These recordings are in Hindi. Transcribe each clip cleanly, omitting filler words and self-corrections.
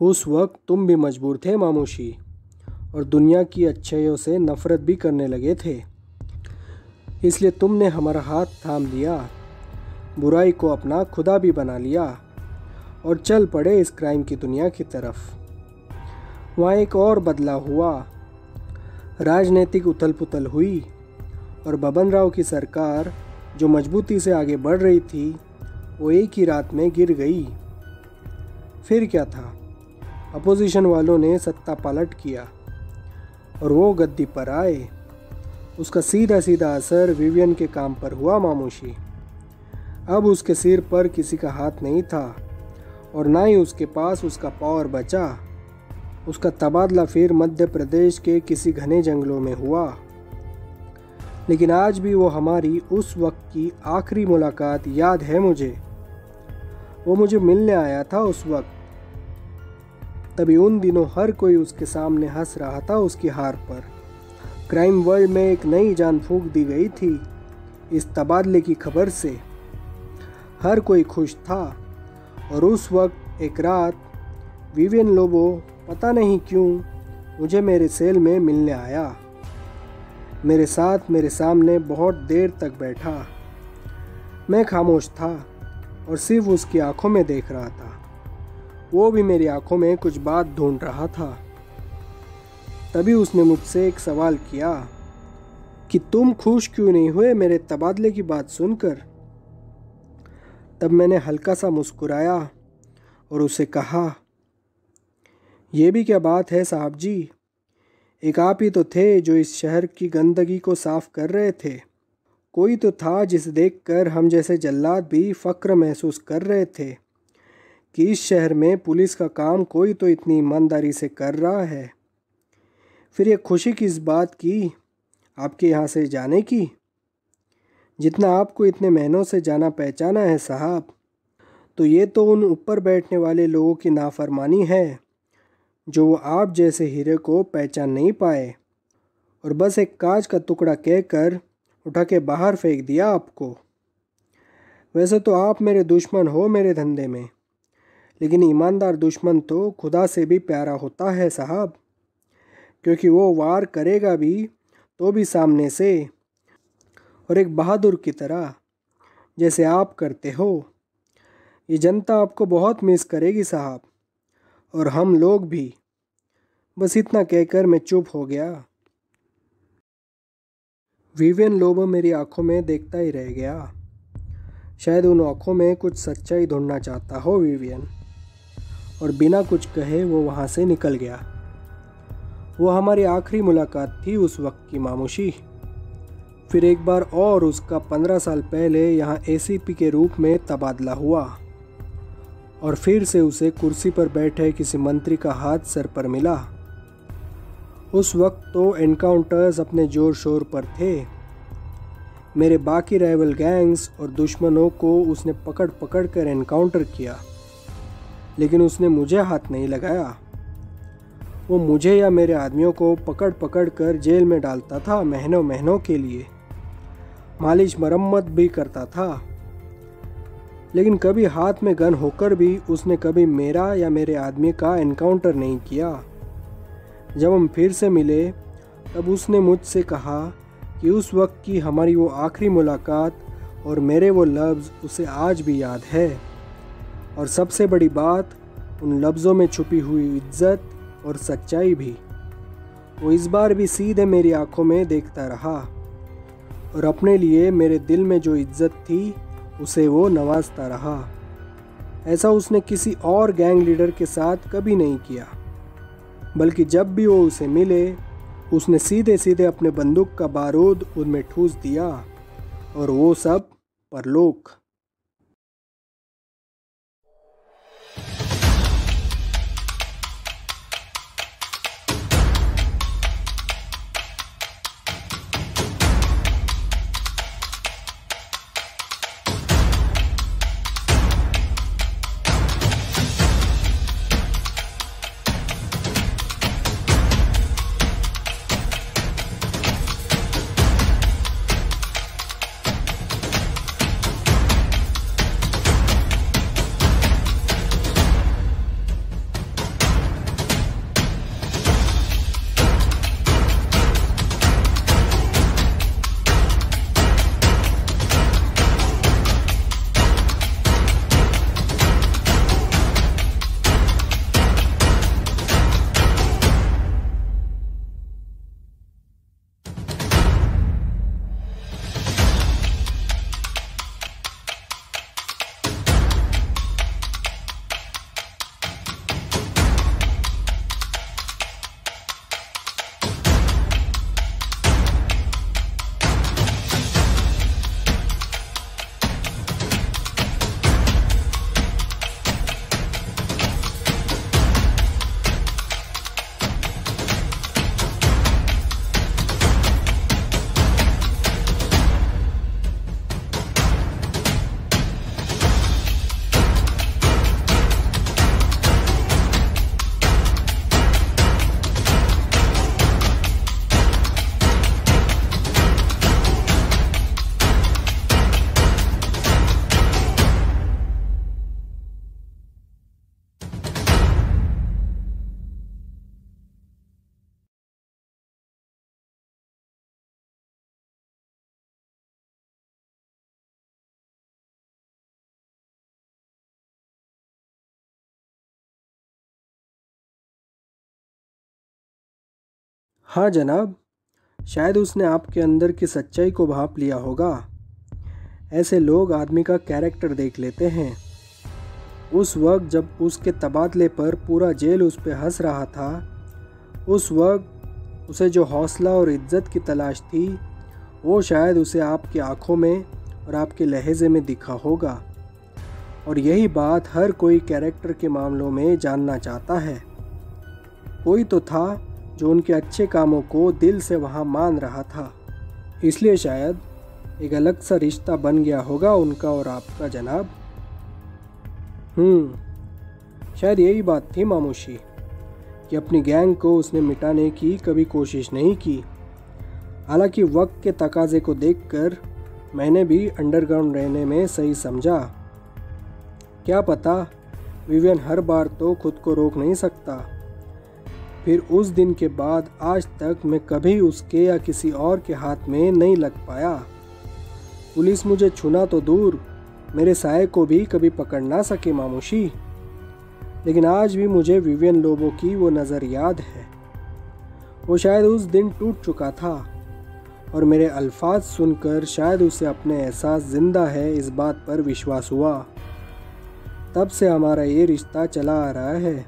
उस वक्त तुम भी मजबूर थे मामूशी, और दुनिया की अच्छाइयों से नफरत भी करने लगे थे। इसलिए तुमने हमारा हाथ थाम लिया, बुराई को अपना खुदा भी बना लिया और चल पड़े इस क्राइम की दुनिया की तरफ। वहाँ एक और बदलाव हुआ, राजनीतिक उथल पुथल हुई और बबन राव की सरकार जो मजबूती से आगे बढ़ रही थी वो एक ही रात में गिर गई। फिर क्या था, अपोजिशन वालों ने सत्ता पलट किया और वो गद्दी पर आए। उसका सीधा सीधा असर विवियन के काम पर हुआ मामूशी। अब उसके सिर पर किसी का हाथ नहीं था और ना ही उसके पास उसका पावर बचा। उसका तबादला फिर मध्य प्रदेश के किसी घने जंगलों में हुआ। लेकिन आज भी वो हमारी उस वक्त की आखिरी मुलाकात याद है मुझे। वो मुझे मिलने आया था उस वक्त। तभी उन दिनों हर कोई उसके सामने हंस रहा था उसकी हार पर। क्राइम वर्ल्ड में एक नई जान फूंक दी गई थी इस तबादले की खबर से। हर कोई खुश था और उस वक्त एक रात विवियन लोबो पता नहीं क्यों मुझे मेरे सेल में मिलने आया। मेरे साथ मेरे सामने बहुत देर तक बैठा। मैं खामोश था और सिर्फ उसकी आंखों में देख रहा था। वो भी मेरी आंखों में कुछ बात ढूंढ रहा था। तभी उसने मुझसे एक सवाल किया कि तुम खुश क्यों नहीं हुए मेरे तबादले की बात सुनकर। तब मैंने हल्का सा मुस्कुराया और उसे कहा, ये भी क्या बात है साहब जी, एक आप ही तो थे जो इस शहर की गंदगी को साफ कर रहे थे। कोई तो था जिसे देखकर हम जैसे जल्लाद भी फ़क्र महसूस कर रहे थे कि इस शहर में पुलिस का काम कोई तो इतनी ईमानदारी से कर रहा है। फिर ये खुशी किस बात की आपके यहाँ से जाने की, जितना आपको इतने महीनों से जाना पहचाना है साहब। तो ये तो उन ऊपर बैठने वाले लोगों की नाफरमानी है जो वो आप जैसे हीरे को पहचान नहीं पाए और बस एक कांच का टुकड़ा कहकर उठा के बाहर फेंक दिया आपको। वैसे तो आप मेरे दुश्मन हो मेरे धंधे में, लेकिन ईमानदार दुश्मन तो खुदा से भी प्यारा होता है साहब, क्योंकि वो वार करेगा भी तो भी सामने से, और एक बहादुर की तरह जैसे आप करते हो। ये जनता आपको बहुत मिस करेगी साहब, और हम लोग भी। बस इतना कहकर मैं चुप हो गया। विवियन लोबो मेरी आंखों में देखता ही रह गया। शायद उन आंखों में कुछ सच्चाई ढूंढना चाहता हो विवियन, और बिना कुछ कहे वो वहाँ से निकल गया। वो हमारी आखिरी मुलाकात थी उस वक्त की मामूशी। फिर एक बार और उसका 15 साल पहले यहाँ एसीपी के रूप में तबादला हुआ और फिर से उसे कुर्सी पर बैठे किसी मंत्री का हाथ सर पर मिला। उस वक्त तो एनकाउंटर्स अपने जोर शोर पर थे। मेरे बाकी राइवल गैंग्स और दुश्मनों को उसने पकड़ पकड़ कर एनकाउंटर किया, लेकिन उसने मुझे हाथ नहीं लगाया। वो मुझे या मेरे आदमियों को पकड़ पकड़ कर जेल में डालता था महीनों महीनों के लिए। मालिश मरम्मत भी करता था, लेकिन कभी हाथ में गन होकर भी उसने कभी मेरा या मेरे आदमी का एनकाउंटर नहीं किया। जब हम फिर से मिले तब उसने मुझसे कहा कि उस वक्त की हमारी वो आखिरी मुलाकात और मेरे वो लफ्ज़ उसे आज भी याद है, और सबसे बड़ी बात उन लफ्ज़ों में छुपी हुई इज्जत और सच्चाई भी। वो इस बार भी सीधे मेरी आंखों में देखता रहा और अपने लिए मेरे दिल में जो इज्जत थी उसे वो नवाजता रहा। ऐसा उसने किसी और गैंग लीडर के साथ कभी नहीं किया, बल्कि जब भी वो उसे मिले उसने सीधे सीधे अपने बंदूक का बारूद उनमें ठूस दिया, और वो सब परलोक। हाँ जनाब, शायद उसने आपके अंदर की सच्चाई को भांप लिया होगा। ऐसे लोग आदमी का कैरेक्टर देख लेते हैं। उस वक्त जब उसके तबादले पर पूरा जेल उस पर हंस रहा था, उस वक्त उसे जो हौसला और इज्जत की तलाश थी, वो शायद उसे आपकी आंखों में और आपके लहजे में दिखा होगा। और यही बात हर कोई कैरेक्टर के मामलों में जानना चाहता है। कोई तो था जो उनके अच्छे कामों को दिल से वहाँ मान रहा था, इसलिए शायद एक अलग सा रिश्ता बन गया होगा उनका और आपका जनाब। शायद यही बात थी मामूशी कि अपनी गैंग को उसने मिटाने की कभी कोशिश नहीं की। हालांकि वक्त के तकाजे को देखकर मैंने भी अंडरग्राउंड रहने में सही समझा। क्या पता, विवियन हर बार तो खुद को रोक नहीं सकता। फिर उस दिन के बाद आज तक मैं कभी उसके या किसी और के हाथ में नहीं लग पाया। पुलिस मुझे छूना तो दूर, मेरे साये को भी कभी पकड़ ना सके मामूशी। लेकिन आज भी मुझे विवियन लोबो की वो नज़र याद है। वो शायद उस दिन टूट चुका था और मेरे अल्फाज सुनकर शायद उसे अपने एहसास जिंदा है इस बात पर विश्वास हुआ। तब से हमारा ये रिश्ता चला आ रहा है।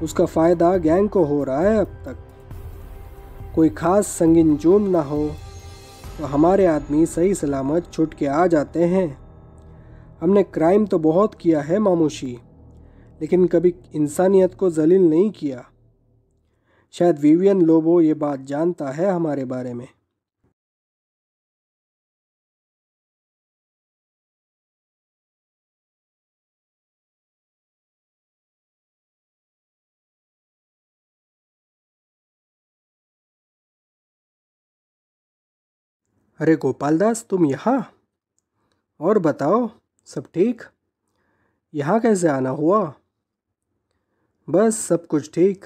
उसका फ़ायदा गैंग को हो रहा है। अब तक कोई ख़ास संगीन जुर्म ना हो तो हमारे आदमी सही सलामत छुट के आ जाते हैं। हमने क्राइम तो बहुत किया है मामूशी, लेकिन कभी इंसानियत को जलील नहीं किया। शायद विवियन लोबो ये बात जानता है हमारे बारे में। अरे गोपाल दास, तुम यहाँ? और बताओ, सब ठीक? यहाँ कैसे आना हुआ? बस सब कुछ ठीक।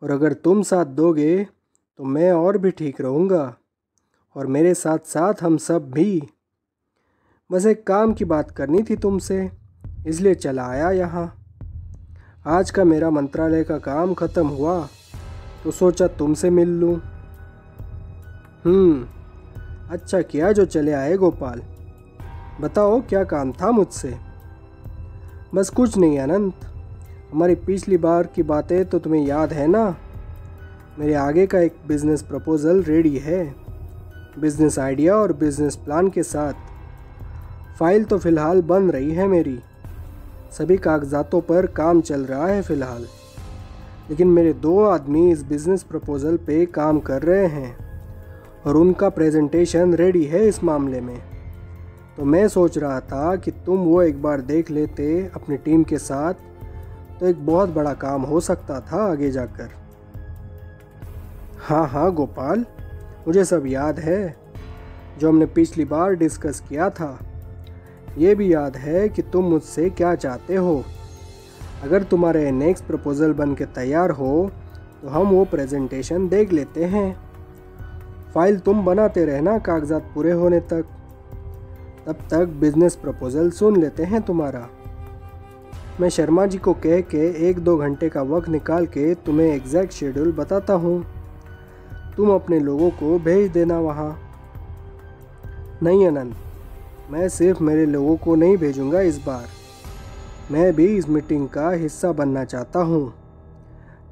और अगर तुम साथ दोगे तो मैं और भी ठीक रहूँगा, और मेरे साथ साथ हम सब भी। बस एक काम की बात करनी थी तुमसे, इसलिए चला आया यहाँ। आज का मेरा मंत्रालय का काम ख़त्म हुआ तो सोचा तुमसे मिल लूँ। अच्छा किया जो चले आए गोपाल। बताओ क्या काम था मुझसे? बस कुछ नहीं अनंत, हमारी पिछली बार की बातें तो तुम्हें याद है ना? मेरे आगे का एक बिज़नेस प्रपोज़ल रेडी है, बिज़नेस आइडिया और बिज़नेस प्लान के साथ। फाइल तो फ़िलहाल बन रही है मेरी, सभी कागजातों पर काम चल रहा है फ़िलहाल। लेकिन मेरे 2 आदमी इस बिज़नेस प्रपोज़ल पे काम कर रहे हैं और उनका प्रेजेंटेशन रेडी है इस मामले में। तो मैं सोच रहा था कि तुम वो एक बार देख लेते अपनी टीम के साथ, तो एक बहुत बड़ा काम हो सकता था आगे जाकर। हाँ गोपाल, मुझे सब याद है जो हमने पिछली बार डिस्कस किया था। ये भी याद है कि तुम मुझसे क्या चाहते हो। अगर तुम्हारे नेक्स्ट प्रपोज़ल बन के तैयार हो तो हम वो प्रेजेंटेशन देख लेते हैं। फाइल तुम बनाते रहना कागजात पूरे होने तक, तब तक बिजनेस प्रपोज़ल सुन लेते हैं तुम्हारा। मैं शर्मा जी को कह के 1-2 घंटे का वक्त निकाल के तुम्हें एग्जैक्ट शेड्यूल बताता हूँ। तुम अपने लोगों को भेज देना वहाँ। नहीं अनंत, मैं सिर्फ मेरे लोगों को नहीं भेजूँगा इस बार, मैं भी इस मीटिंग का हिस्सा बनना चाहता हूँ।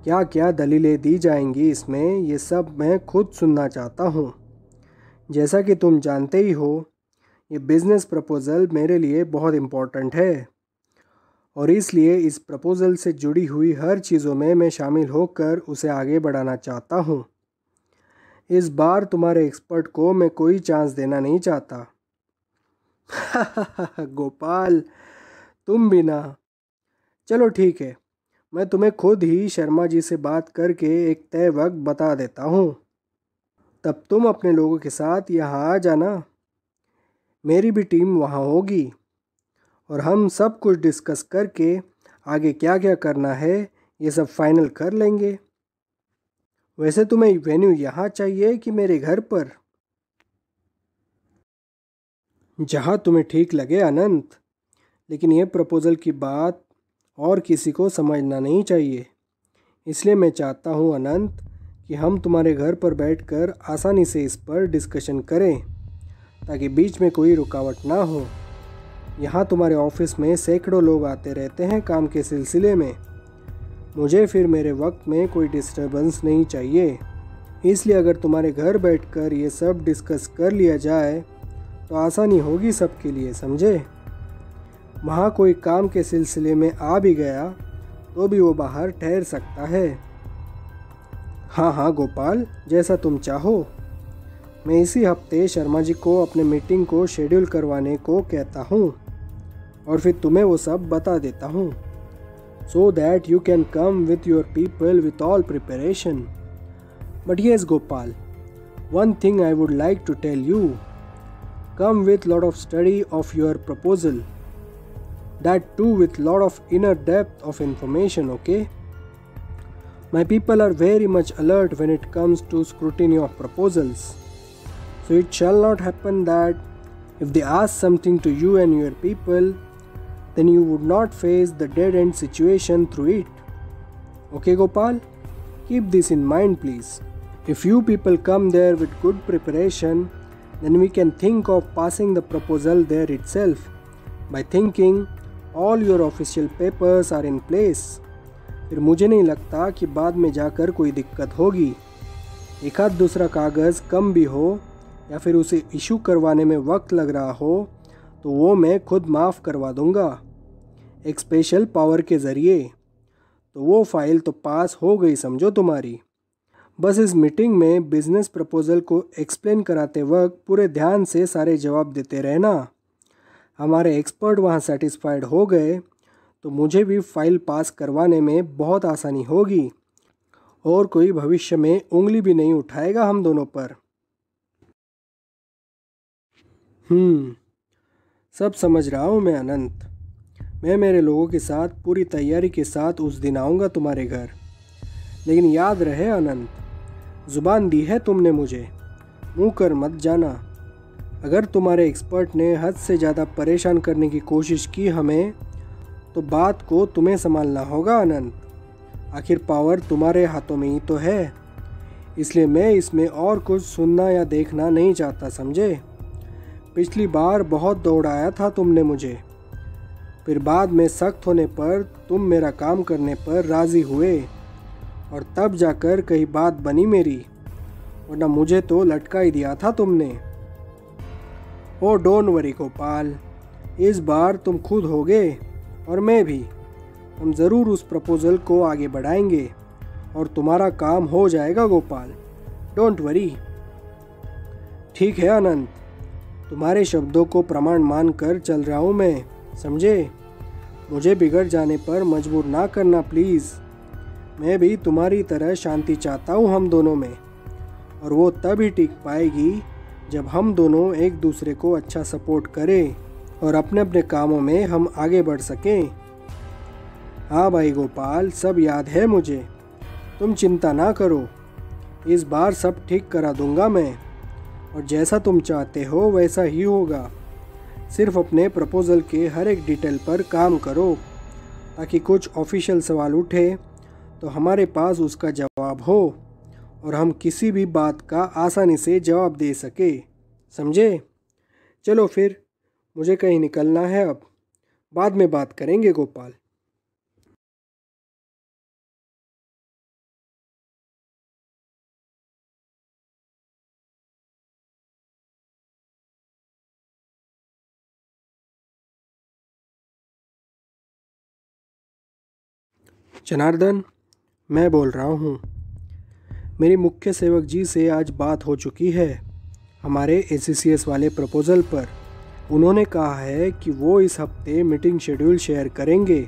क्या क्या दलीलें दी जाएंगी इसमें, ये सब मैं खुद सुनना चाहता हूँ। जैसा कि तुम जानते ही हो, ये बिज़नेस प्रपोज़ल मेरे लिए बहुत इम्पोर्टेंट है और इसलिए इस प्रपोज़ल से जुड़ी हुई हर चीज़ों में मैं शामिल होकर उसे आगे बढ़ाना चाहता हूँ। इस बार तुम्हारे एक्सपर्ट को मैं कोई चांस देना नहीं चाहता। गोपाल, तुम भी ना। चलो ठीक है, मैं तुम्हें खुद ही शर्मा जी से बात करके एक तय वक्त बता देता हूँ। तब तुम अपने लोगों के साथ यहाँ आ जाना। मेरी भी टीम वहाँ होगी और हम सब कुछ डिस्कस करके आगे क्या क्या करना है ये सब फाइनल कर लेंगे। वैसे तुम्हें वेन्यू यहाँ चाहिए कि मेरे घर पर? जहाँ तुम्हें ठीक लगे अनंत, लेकिन ये प्रपोज़ल की बात और किसी को समझना नहीं चाहिए। इसलिए मैं चाहता हूँ अनंत कि हम तुम्हारे घर पर बैठकर आसानी से इस पर डिस्कशन करें, ताकि बीच में कोई रुकावट ना हो। यहाँ तुम्हारे ऑफिस में सैकड़ों लोग आते रहते हैं काम के सिलसिले में। मुझे फिर मेरे वक्त में कोई डिस्टर्बेंस नहीं चाहिए। इसलिए अगर तुम्हारे घर बैठकर ये सब डिस्कस कर लिया जाए तो आसानी होगी सबके लिए, समझे। वहाँ कोई काम के सिलसिले में आ भी गया तो भी वो बाहर ठहर सकता है। हाँ हाँ गोपाल, जैसा तुम चाहो। मैं इसी हफ्ते शर्मा जी को अपने मीटिंग को शेड्यूल करवाने को कहता हूँ और फिर तुम्हें वो सब बता देता हूँ, so that you can come with your people with all preparation. But yes Gopal, one thing I would like to tell you, come with lot of study of your proposal, that too with lot of inner depth of information, okay? My people are very much alert when it comes to scrutiny of proposals, so it shall not happen that if they ask something to you and your people, then you would not face the dead-end situation through it. Okay Gopal? Keep this in mind please. If you people come there with good preparation, then we can think of passing the proposal there itself by thinking all your official papers are in place. फिर मुझे नहीं लगता कि बाद में जाकर कोई दिक्कत होगी। एक आध दूसरा कागज़ कम भी हो या फिर उसे इशू करवाने में वक्त लग रहा हो तो वो मैं खुद माफ़ करवा दूंगा एक स्पेशल पावर के ज़रिए। तो वो फाइल तो पास हो गई समझो तुम्हारी। बस इस मीटिंग में बिज़नेस प्रपोज़ल को एक्सप्लेन कराते वक्त पूरे ध्यान से सारे जवाब देते रहना। हमारे एक्सपर्ट वहाँ सेटिस्फाइड हो गए तो मुझे भी फाइल पास करवाने में बहुत आसानी होगी और कोई भविष्य में उंगली भी नहीं उठाएगा हम दोनों पर। सब समझ रहा हूँ मैं अनंत। मैं मेरे लोगों के साथ पूरी तैयारी के साथ उस दिन आऊँगा तुम्हारे घर। लेकिन याद रहे अनंत, ज़ुबान दी है तुमने मुझे, मुँह कर मत जाना। अगर तुम्हारे एक्सपर्ट ने हद से ज़्यादा परेशान करने की कोशिश की हमें, तो बात को तुम्हें संभालना होगा अनंत। आखिर पावर तुम्हारे हाथों में ही तो है। इसलिए मैं इसमें और कुछ सुनना या देखना नहीं चाहता, समझे। पिछली बार बहुत दौड़ाया था तुमने मुझे, फिर बाद में सख्त होने पर तुम मेरा काम करने पर राज़ी हुए और तब जाकर कहीं बात बनी मेरी, वरना मुझे तो लटका ही दिया था तुमने। ओ डोंट वरी गोपाल, इस बार तुम खुद होगे और मैं भी। हम ज़रूर उस प्रपोज़ल को आगे बढ़ाएंगे और तुम्हारा काम हो जाएगा गोपाल, डोंट वरी। ठीक है अनंत, तुम्हारे शब्दों को प्रमाण मान कर चल रहा हूँ मैं, समझे। मुझे बिगड़ जाने पर मजबूर ना करना प्लीज़। मैं भी तुम्हारी तरह शांति चाहता हूँ हम दोनों में, और वो तब ही टिक पाएगी जब हम दोनों एक दूसरे को अच्छा सपोर्ट करें और अपने अपने कामों में हम आगे बढ़ सकें। हाँ भाई गोपाल, सब याद है मुझे, तुम चिंता ना करो। इस बार सब ठीक करा दूंगा मैं, और जैसा तुम चाहते हो वैसा ही होगा। सिर्फ अपने प्रपोज़ल के हर एक डिटेल पर काम करो, ताकि कुछ ऑफिशियल सवाल उठे तो हमारे पास उसका जवाब हो और हम किसी भी बात का आसानी से जवाब दे सके, समझे। चलो फिर, मुझे कहीं निकलना है अब, बाद में बात करेंगे गोपाल। जनार्दन, मैं बोल रहा हूँ। मेरी मुख्य सेवक जी से आज बात हो चुकी है हमारे ACCS वाले प्रपोज़ल पर। उन्होंने कहा है कि वो इस हफ्ते मीटिंग शेड्यूल शेयर करेंगे,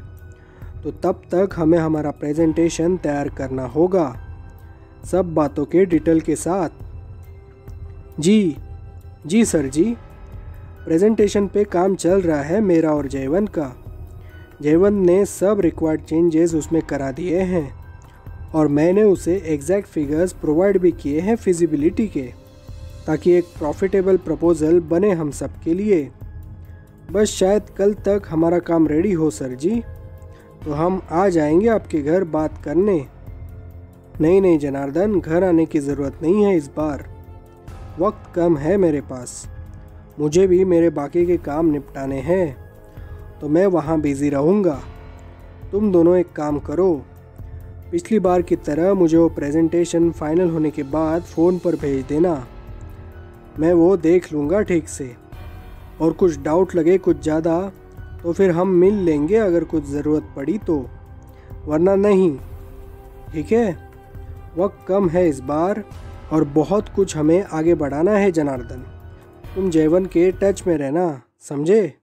तो तब तक हमें हमारा प्रेजेंटेशन तैयार करना होगा, सब बातों के डिटेल के साथ। जी सर जी, प्रेजेंटेशन पे काम चल रहा है मेरा और जयवंत का। जयवंत ने सब रिक्वायर्ड चेंजेस उसमें करा दिए हैं और मैंने उसे एग्जैक्ट फिगर्स प्रोवाइड भी किए हैं फिजिबिलिटी के, ताकि एक प्रॉफिटेबल प्रपोज़ल बने हम सब के लिए। बस शायद कल तक हमारा काम रेडी हो सर जी, तो हम आ जाएंगे आपके घर बात करने। नहीं नहीं जनार्दन, घर आने की ज़रूरत नहीं है इस बार। वक्त कम है मेरे पास, मुझे भी मेरे बाकी के काम निपटाने हैं, तो मैं वहाँ बिज़ी रहूँगा। तुम दोनों एक काम करो, पिछली बार की तरह मुझे वो प्रेजेंटेशन फाइनल होने के बाद फ़ोन पर भेज देना। मैं वो देख लूँगा ठीक से, और कुछ डाउट लगे कुछ ज़्यादा तो फिर हम मिल लेंगे अगर कुछ ज़रूरत पड़ी तो, वरना नहीं। ठीक है? वक्त कम है इस बार और बहुत कुछ हमें आगे बढ़ाना है जनार्दन। तुम जयवन के टच में रहना, समझे?